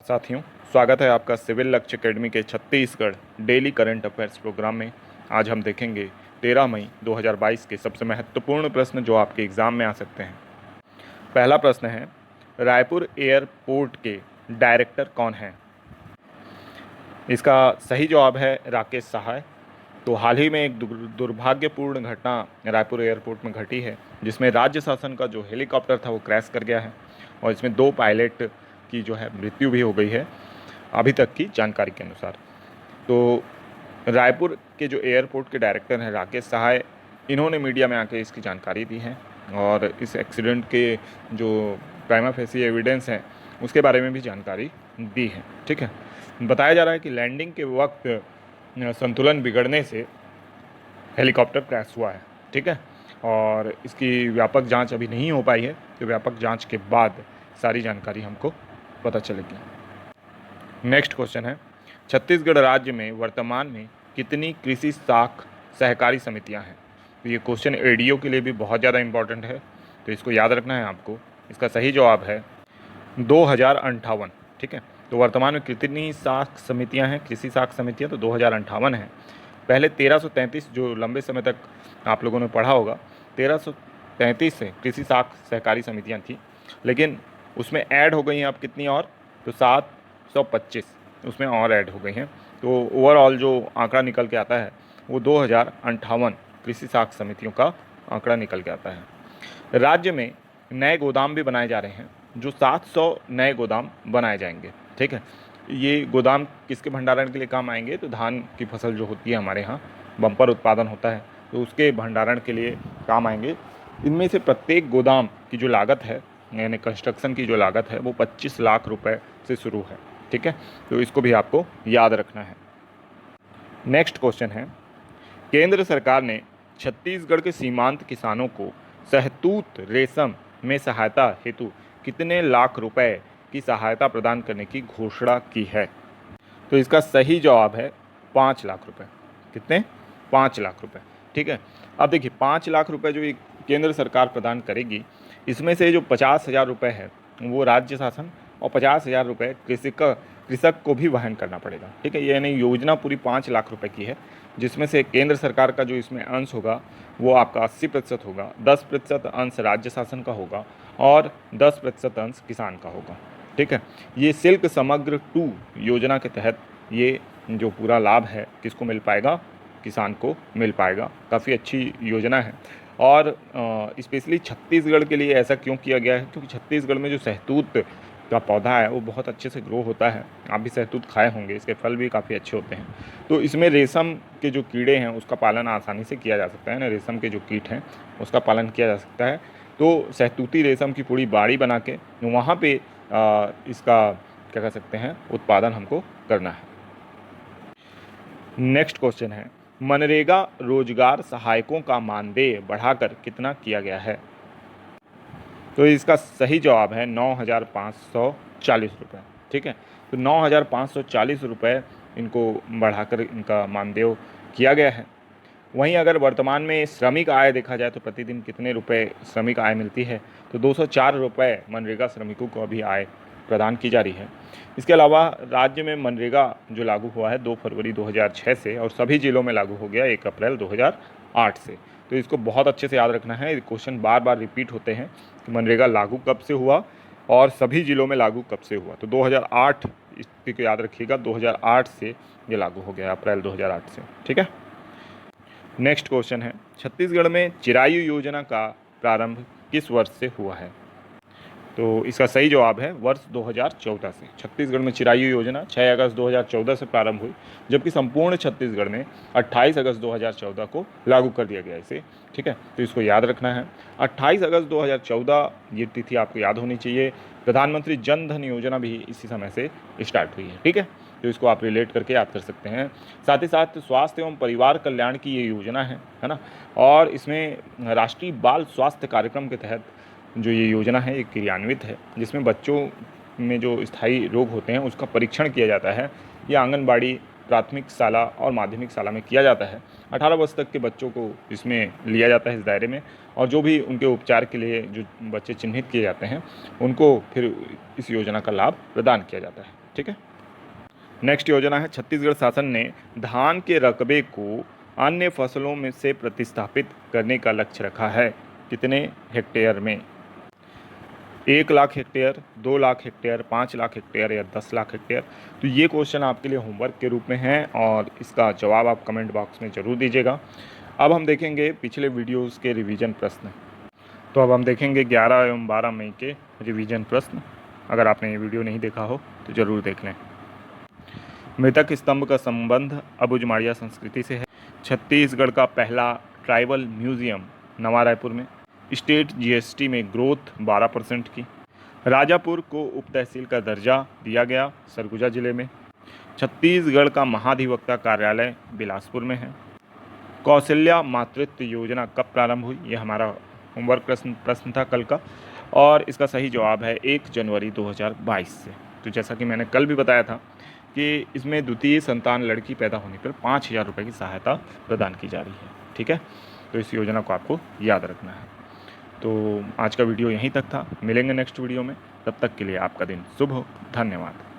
साथियों, स्वागत है आपका सिविल लक्ष्य एकेडमी के Chhattisgarh daily current affairs programme में। आज हम देखेंगे 13 मई 2022 के सबसे महत्वपूर्ण प्रश्न जो आपके एग्ज़ाम में आ सकते हैं। पहला प्रश्न है, रायपुर एयरपोर्ट के डायरेक्टर कौन हैं? इसका सही जवाब है राकेश सहाय। तो हाल ही में एक दुर्भाग्यपूर्ण घटना रायपुर एयरपोर्ट में घटी है, जिसमें राज्य शासन का जो हेलीकॉप्टर था वो क्रैश कर गया है और इसमें 2 पायलट की जो है मृत्यु भी हो गई है अभी तक की जानकारी के अनुसार। तो रायपुर के जो एयरपोर्ट के डायरेक्टर हैं राकेश सहाय, इन्होंने मीडिया में आके इसकी जानकारी दी है और इस एक्सीडेंट के जो प्राइमा फेसी एविडेंस हैं उसके बारे में भी जानकारी दी है। ठीक है, बताया जा रहा है कि लैंडिंग के वक्त संतुलन बिगड़ने से हेलीकॉप्टर क्रैश हुआ है। ठीक है, और इसकी व्यापक जांच अभी नहीं हो पाई है, तो व्यापक जांच के बाद सारी जानकारी हमको पता चलेगी। नेक्स्ट क्वेश्चन है, छत्तीसगढ़ राज्य में वर्तमान में कितनी कृषि साख सहकारी समितियां हैं? तो ये क्वेश्चन एडीओ के लिए भी बहुत ज़्यादा इंपॉर्टेंट है, तो इसको याद रखना है आपको। इसका सही जवाब है 2058। ठीक है, तो वर्तमान में कितनी साख समितियां हैं, कृषि साख समितियां? तो 2058 हैं। पहले 1333, जो लंबे समय तक आप लोगों ने पढ़ा होगा, 1333 से कृषि साख सहकारी समितियां थी, लेकिन उसमें ऐड हो गई हैं अब कितनी और? तो 725 उसमें और ऐड हो गई हैं। तो ओवरऑल जो आंकड़ा निकल के आता है वो 2058 कृषि साख समितियों का आंकड़ा निकल के आता है। राज्य में नए गोदाम भी बनाए जा रहे हैं, जो 700 नए गोदाम बनाए जाएंगे। ठीक है, ये गोदाम किसके भंडारण के लिए काम आएंगे? तो धान की फसल जो होती है हमारे यहाँ बम्पर उत्पादन होता है, तो उसके भंडारण के लिए काम आएंगे। इनमें से प्रत्येक गोदाम की जो लागत है, यानी कंस्ट्रक्शन की जो लागत है, वो 25 लाख रुपए से शुरू है। ठीक है, तो इसको भी आपको याद रखना है। नेक्स्ट क्वेश्चन है, केंद्र सरकार ने छत्तीसगढ़ के सीमांत किसानों को शहतूत रेशम में सहायता हेतु कितने लाख रुपए की सहायता प्रदान करने की घोषणा की है? तो इसका सही जवाब है 5 लाख रुपए। कितने? 5 लाख रुपए। ठीक है, अब देखिए 5 लाख रुपए जो ये केंद्र सरकार प्रदान करेगी, इसमें से जो 50,000 रुपये है वो राज्य शासन और 50,000 रुपये कृषक को भी वहन करना पड़ेगा। ठीक है, यानी योजना पूरी 5 लाख रुपए की है, जिसमें से केंद्र सरकार का जो इसमें अंश होगा वो आपका 80% होगा, 10% अंश राज्य शासन का होगा और 10% अंश किसान का होगा। ठीक है, ये सिल्क समग्र 2 योजना के तहत ये जो पूरा लाभ है किसको मिल पाएगा? किसान को मिल पाएगा। काफ़ी अच्छी योजना है और स्पेशली छत्तीसगढ़ के लिए ऐसा क्यों किया गया है? क्योंकि छत्तीसगढ़ में जो शहतूत का पौधा है वो बहुत अच्छे से ग्रो होता है। आप भी शहतूत खाए होंगे, इसके फल भी काफ़ी अच्छे होते हैं। तो इसमें रेशम के जो कीड़े हैं उसका पालन आसानी से किया जा सकता है ना, रेशम के जो कीट हैं उसका पालन किया जा सकता है। तो शहतूती रेशम की पूरी बाड़ी बना के वहाँ पे इसका क्या कह सकते हैं उत्पादन हमको करना है। नेक्स्ट क्वेश्चन है, मनरेगा रोजगार सहायकों का मानदेय बढ़ाकर कितना किया गया है? तो इसका सही जवाब है 9,540 रुपये। ठीक है, तो 9,540 रुपये इनको बढ़ाकर इनका मानदेय किया गया है। वहीं अगर वर्तमान में श्रमिक आय देखा जाए तो प्रतिदिन कितने रुपए श्रमिक आय मिलती है? तो 204 रुपये मनरेगा श्रमिकों को अभी आय प्रदान की जा रही है। इसके अलावा राज्य में मनरेगा जो लागू हुआ है 2 फरवरी 2006 से और सभी जिलों में लागू हो गया 1 अप्रैल 2008 से। तो इसको बहुत अच्छे से याद रखना है, क्वेश्चन बार बार रिपीट होते हैं कि मनरेगा लागू कब से हुआ और सभी जिलों में लागू कब से हुआ। तो 2008 इसको याद रखिएगा, 2008 से ये लागू हो गया, अप्रैल 2008 से। ठीक है, नेक्स्ट क्वेश्चन है, छत्तीसगढ़ में चिरायु योजना का प्रारंभ किस वर्ष से हुआ है? तो इसका सही जवाब है वर्ष 2014 से। छत्तीसगढ़ में चिरायु योजना 6 अगस्त 2014 से प्रारंभ हुई, जबकि संपूर्ण छत्तीसगढ़ में 28 अगस्त 2014 को लागू कर दिया गया इसे। ठीक है, तो इसको याद रखना है। 28 अगस्त 2014 ये तिथि आपको याद होनी चाहिए। प्रधानमंत्री जन धन योजना भी इसी समय से स्टार्ट हुई है। ठीक है, तो इसको आप रिलेट करके याद कर सकते हैं। साथ ही साथ स्वास्थ्य एवं परिवार कल्याण की ये योजना है ना, और इसमें राष्ट्रीय बाल स्वास्थ्य कार्यक्रम के तहत जो ये योजना है ये क्रियान्वित है, जिसमें बच्चों में जो स्थायी रोग होते हैं उसका परीक्षण किया जाता है। ये आंगनबाड़ी, प्राथमिक शाला और माध्यमिक शाला में किया जाता है। 18 वर्ष तक के बच्चों को इसमें लिया जाता है इस दायरे में, और जो भी उनके उपचार के लिए जो बच्चे चिन्हित किए जाते हैं उनको फिर इस योजना का लाभ प्रदान किया जाता है। ठीक है। नेक्स्ट योजना है, छत्तीसगढ़ शासन ने धान के रकबे को अन्य फसलों में से प्रतिस्थापित करने का लक्ष्य रखा है। कितने हेक्टेयर में? 1 lakh hectare, 2 lakh hectare, 5 lakh hectare या 10 लाख हेक्टेयर? तो ये क्वेश्चन आपके लिए होमवर्क के रूप में है और इसका जवाब आप कमेंट बॉक्स में ज़रूर दीजिएगा। अब हम देखेंगे पिछले वीडियोस के रिवीजन प्रश्न। तो अब हम देखेंगे 11 एवं 12 मई के रिवीजन प्रश्न। अगर आपने ये वीडियो नहीं देखा हो तो ज़रूर देख लें। मृतक स्तंभ का संबंध अबुझमाड़िया संस्कृति से है। छत्तीसगढ़ का पहला ट्राइबल म्यूजियम नवा रायपुर में। स्टेट जीएसटी में ग्रोथ 12% की। राजापुर को उप तहसील का दर्जा दिया गया, सरगुजा जिले में। छत्तीसगढ़ का महाधिवक्ता कार्यालय बिलासपुर में है। कौशल्या मातृत्व योजना कब प्रारंभ हुई? ये हमारा होमवर्क प्रश्न था कल का, और इसका सही जवाब है 1 जनवरी 2022 से। तो जैसा कि मैंने कल भी बताया था कि इसमें द्वितीय संतान लड़की पैदा होने पर 5,000 रुपये की सहायता प्रदान की जा रही है। ठीक है, तो इस योजना को आपको याद रखना है। तो आज का वीडियो यहीं तक था, मिलेंगे नेक्स्ट वीडियो में। तब तक के लिए आपका दिन शुभ हो। धन्यवाद।